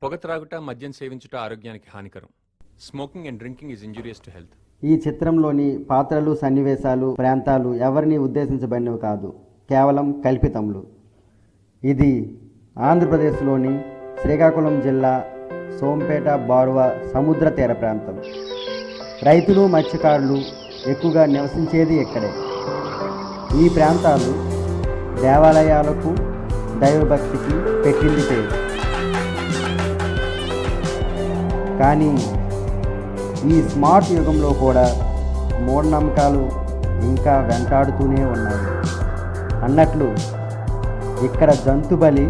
పొగ త్రాగుట, మద్యం సేవించుట ఆరోగ్యానికి హానికరం. Smoking and drinking is injurious to health. ఈ చిత్రంలోని పాత్రలు, సన్నివేశాలు, ప్రాంతాలు ఎవరిని ఉద్దేశించబడినవి కాదు, కేవలం కల్పితములు. ఇది ఆంధ్రప్రదేశ్లోని శ్రీకాకుళం జిల్లా సోంపేట బారువ సముద్ర తీర ప్రాంతం. రైతులు, మత్స్యకారులు ఎక్కువగా నివసించేది ఇక్కడే. ఈ ప్రాంతాలు దేవాలయాలకు, దైవభక్తికి పెట్టింది పేరు. కానీ ఈ స్మార్ట్ యుగంలో కూడా మూఢనమ్మకాలు ఇంకా వెంటాడుతూనే ఉన్నాయి. అన్నట్లు ఇక్కడ జంతు బలి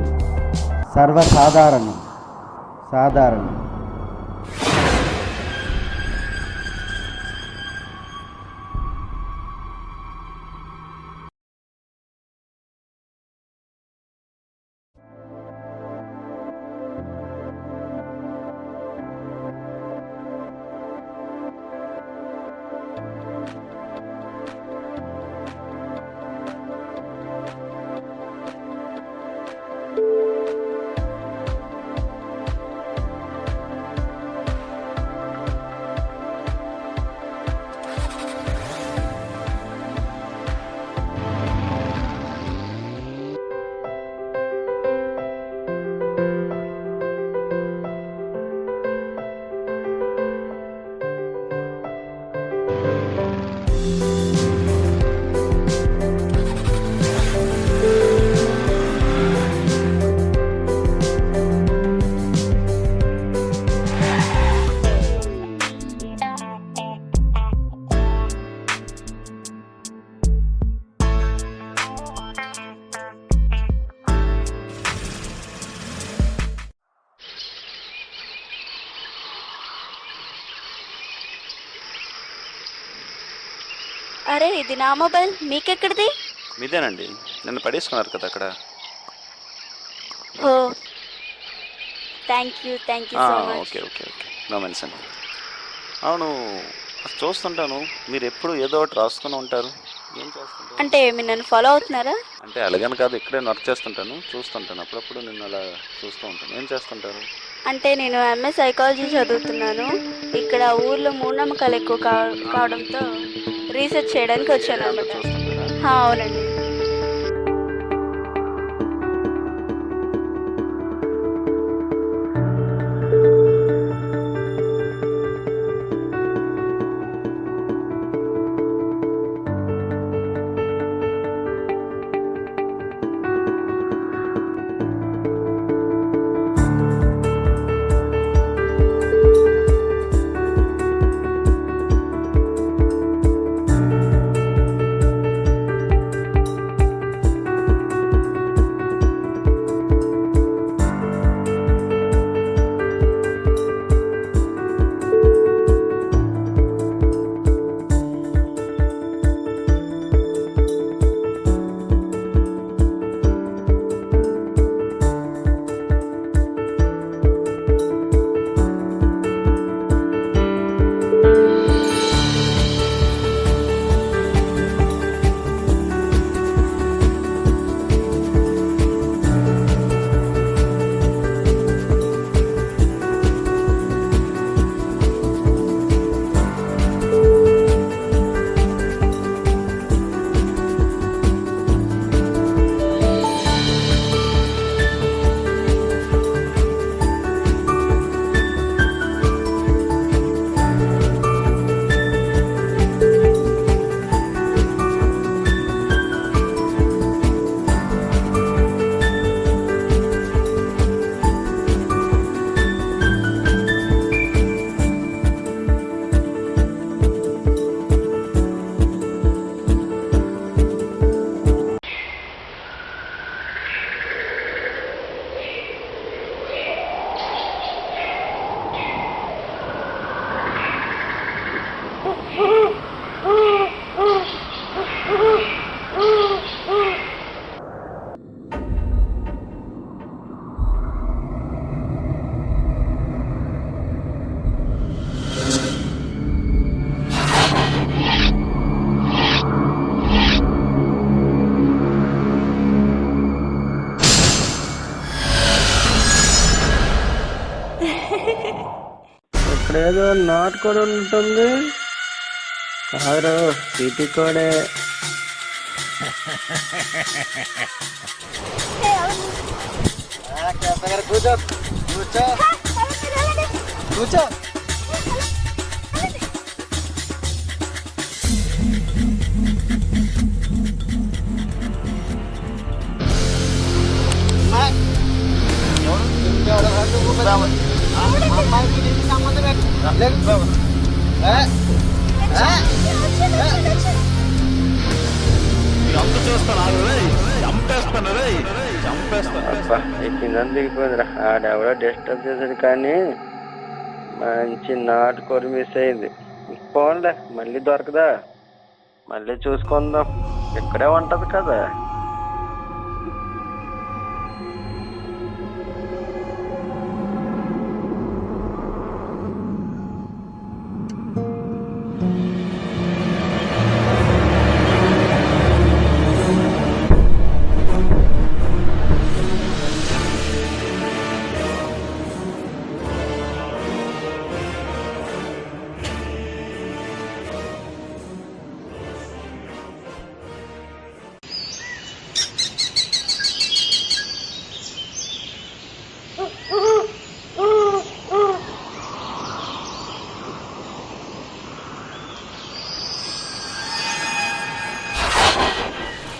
సర్వసాధారణం. అరే, ఇది నా మొబైల్, మీకెక్కడిది? మీదేనండి, నిన్న పడేసుకున్నారు కదా అక్కడ. Oh, thank you so much. Okay okay okay, no mention. అవును, చూస్తుంటాను మీరు ఎప్పుడు ఏదో ఒకటి రాసుకుని ఉంటారు. ఏం చేస్తుంటారు? అంటే మీరు నన్ను ఫాలో అవుతున్నారా? అంటే అలాగని కాదు, ఇక్కడే వర్క్ చేస్తుంటాను, చూస్తుంటాను, అప్పుడప్పుడు నిన్ను అలా చూస్తూ ఉంటాను. ఏం చేస్తుంటారు? అంటే నేను ఎంఏ సైకాలజీ చదువుతున్నాను. ఇక్కడ ఊర్లో మూఢనమ్మకాలు ఎక్కువ కావడంతో రీసెర్చ్ చేయడానికి వచ్చాను అనమాట. అవునండి. ఇక్కడేదో నాటు కూడా ఉంటుంది. కాదు సిటీ కోడే. కూర్చో కూర్చో కూర్చో. ఎక్కిందని దిగిపోయిందిరా. ఆడెవడో డిస్టర్బ్ చేశాడు కానీ మంచి నాటుకోడి మిస్ అయింది. పోన్లే, మళ్ళీ దొరకదా? మళ్ళీ చూసుకుందాం, ఇక్కడే ఉంటది కదా.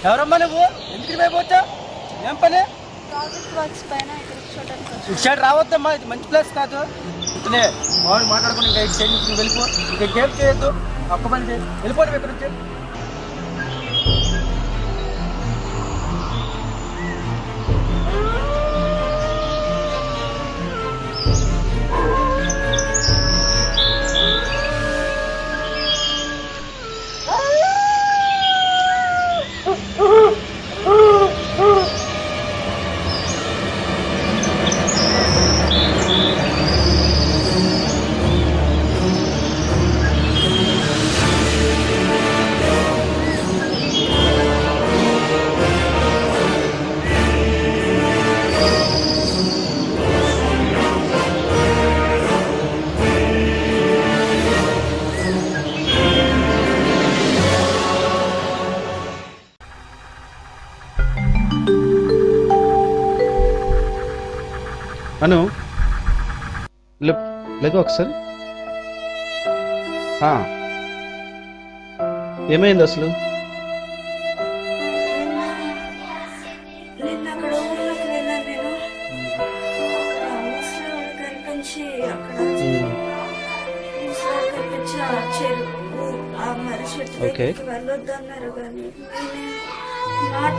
ఎవరమ్మా నువ్వు? ఎందుకు పోయా? ఏం పని? ప్రాజెక్ట్ వర్క్స్ పైన ఇక్కడికి చూడడానికి ఇటు సైడ్ రావద్దమ్మా, ఇది మంచి ప్లేస్ కాదు. ఇట్లే వాడు మాట్లాడుకుని ఇంకా ఇటు సైడ్ నుంచి వెళ్ళిపో. ఇంకా గేమ్ చేయొద్దు, ఒక్క పని చేయి, వెళ్ళిపోవడం ఇక్కడ నుంచి. అను లేదు ఒకసారి. ఏమైంది అసలు? నిన్న అక్కడ ఊళ్ళోకి వెళ్ళాను నేను. ముసలి కనిపించి అక్కడ ముసలి కనిపించి ఆ చెరువు ఆ మర్రి చెట్టు దగ్గరికి వెళ్ళొద్దన్నారు కానీ మాట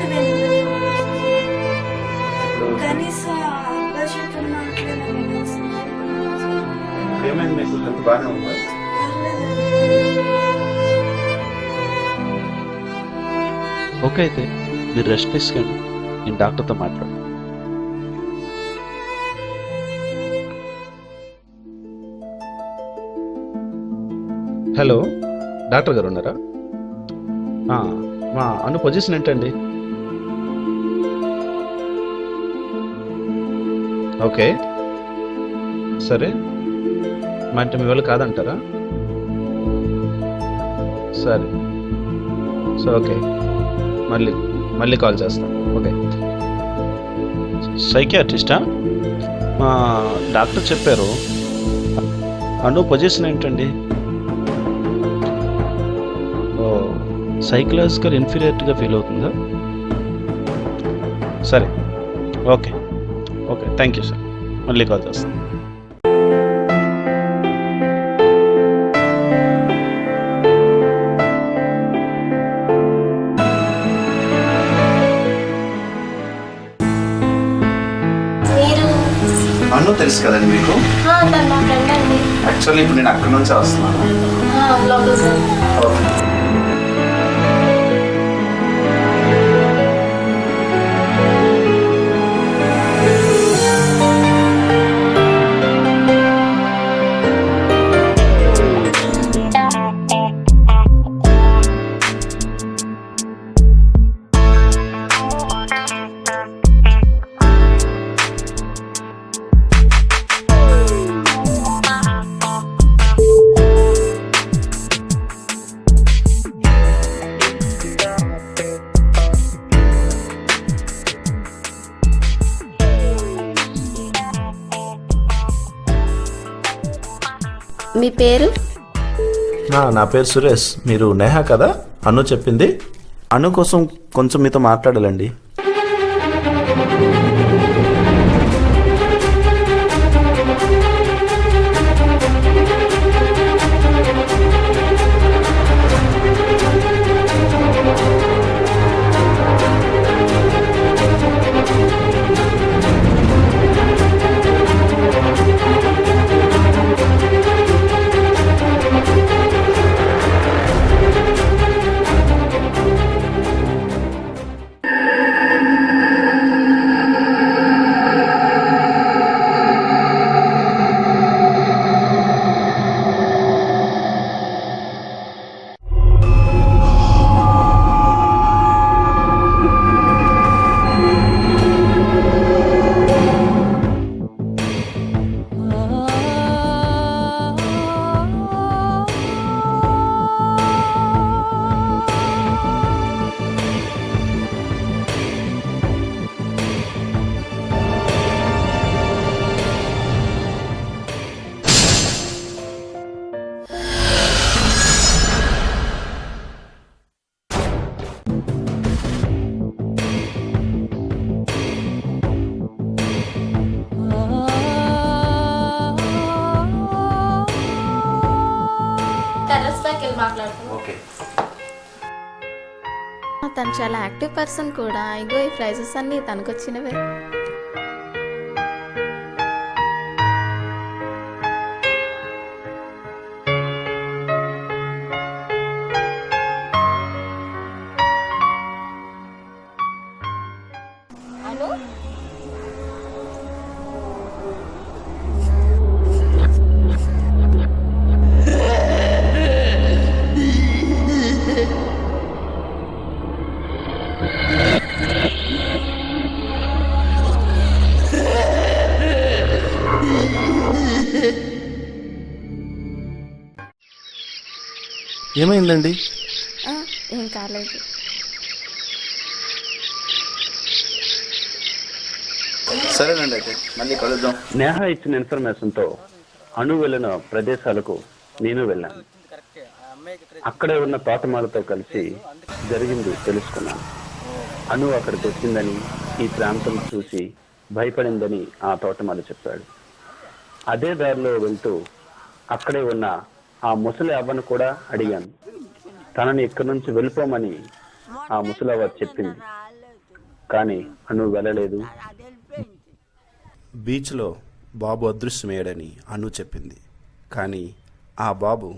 కనీసం అబ్బాయి చెట్టు మాట్లాడినా నేను ఏమైంది మీకు? బాగానే ఉందా? ఓకే, అయితే మీరు రెస్ట్ తీసుకోండి, నేను డాక్టర్తో మాట్లాడు. హలో, డాక్టర్ గారు ఉన్నారా? మా అను పొజిషన్ ఏంటండి? ఓకే, సరే. మా అంటే మీ వాళ్ళు కాదంటారా? సరే ఓకే, మళ్ళీ కాల్ చేస్తాను. ఓకే. సైకియాట్రిస్టా? మా డాక్టర్ చెప్పారు. అను పొజిషన్ ఏంటండి? ఓ, సైకలాజికల్ ఇన్ఫీరియారిటీగా ఫీల్ అవుతుందా? సరే, ఓకే, థ్యాంక్ యూ సార్. మళ్ళీ కాల్ చేస్తాను. అను తెలుసు కదండి మీకు? యాక్చువల్లీ ఇప్పుడు నేను అక్కడి నుంచే వస్తున్నాను. ఓకే. మీ పేరు? నా పేరు సురేష్. మీరు నేహా కదా? అను చెప్పింది. అను కోసం కొంచెం మీతో మాట్లాడాలండి. ఓకే. తను చాలా యాక్టివ్ పర్సన్ కూడా. ఇగో ఈ ప్రైజెస్ అన్నీ తనకు వచ్చినవే. ఏమైందండి? ఏం కాలేదు. సరేనండి, అయితే మళ్ళీ కలుద్దాం. నేహ ఇచ్చిన ఇన్ఫర్మేషన్తో అను వెళ్ళిన ప్రదేశాలకు నేను వెళ్ళాను. అక్కడే ఉన్న తోటమాలతో కలిసి జరిగింది తెలుసుకున్నాను. అను అక్కడికి వచ్చిందని, ఈ ప్రాంతం చూసి భయపడిందని ఆ తోటమాల చెప్పాడు. అదే దారిలో వెళ్తూ అక్కడే ఉన్న ఆ ముసలి అవ్వను కూడా అడిగాను. తనని ఇక్కడి నుంచి వెళ్ళిపోమని ఆ ముసలవ్వ చెప్పింది. కానీ అను వెళ్ళలేదు. బీచ్లో బాబు అదృశ్యమయ్యాడని అను చెప్పింది. కానీ ఆ బాబు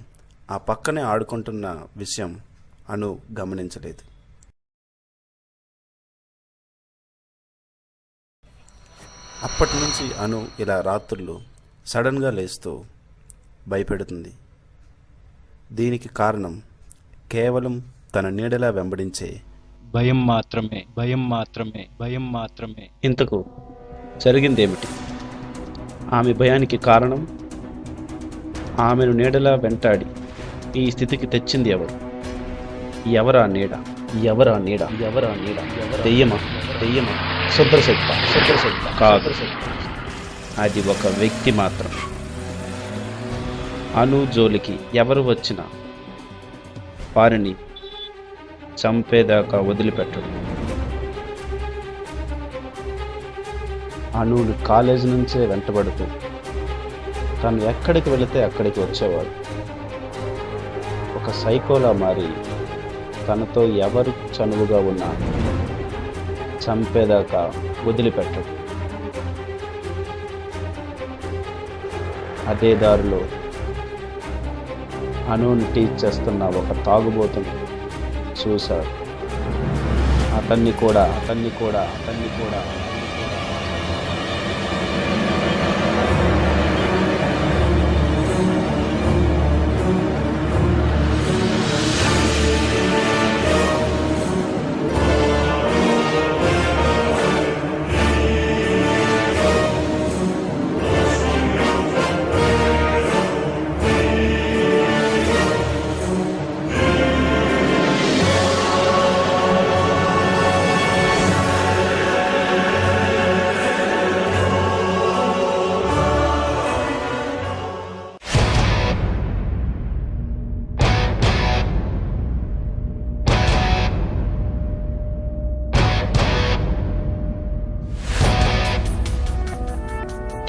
ఆ పక్కనే ఆడుకుంటున్న విషయం అను గమనించలేదు. అప్పటి నుంచి అను ఇలా రాత్రులు సడన్గా లేస్తూ భయపెడుతుంది. దీనికి కారణం కేవలం తన నీడలా వెంబడించే భయం మాత్రమే, భయం మాత్రమే, భయం మాత్రమే. ఇంతకు జరిగిందేమిటి? ఆమె భయానికి కారణం, ఆమెను నీడలా వెంటాడి ఈ స్థితికి తెచ్చింది ఎవరు? ఎవరా నీడ? ఎవరా నీడ? ఎవరా నీడ? దెయ్యమా? దెయ్యమా? శుభ్రశక్త? శుభ్రశక్త కాదు, అది ఒక వ్యక్తి మాత్రం. అను జోలికి ఎవరు వచ్చినా వారిని చంపేదాకా వదిలిపెట్టడు. అనుని కాలేజీ నుంచే వెంటబడుతూ తను ఎక్కడికి వెళితే అక్కడికి వచ్చేవాడు. ఒక సైకోలా మారి తనతో ఎవరు చనువుగా ఉన్నా చంపేదాకా వదిలిపెట్టడు. అదే దారిలో అనుని టీచ్ చేస్తున్న ఒక తాగుబోతుని చూశాడు. అతన్ని కూడా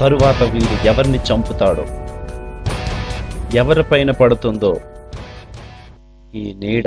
తరువాత వీడు ఎవరిని చంపుతాడో, ఎవరిపైన పడుతుందో ఈ నీడ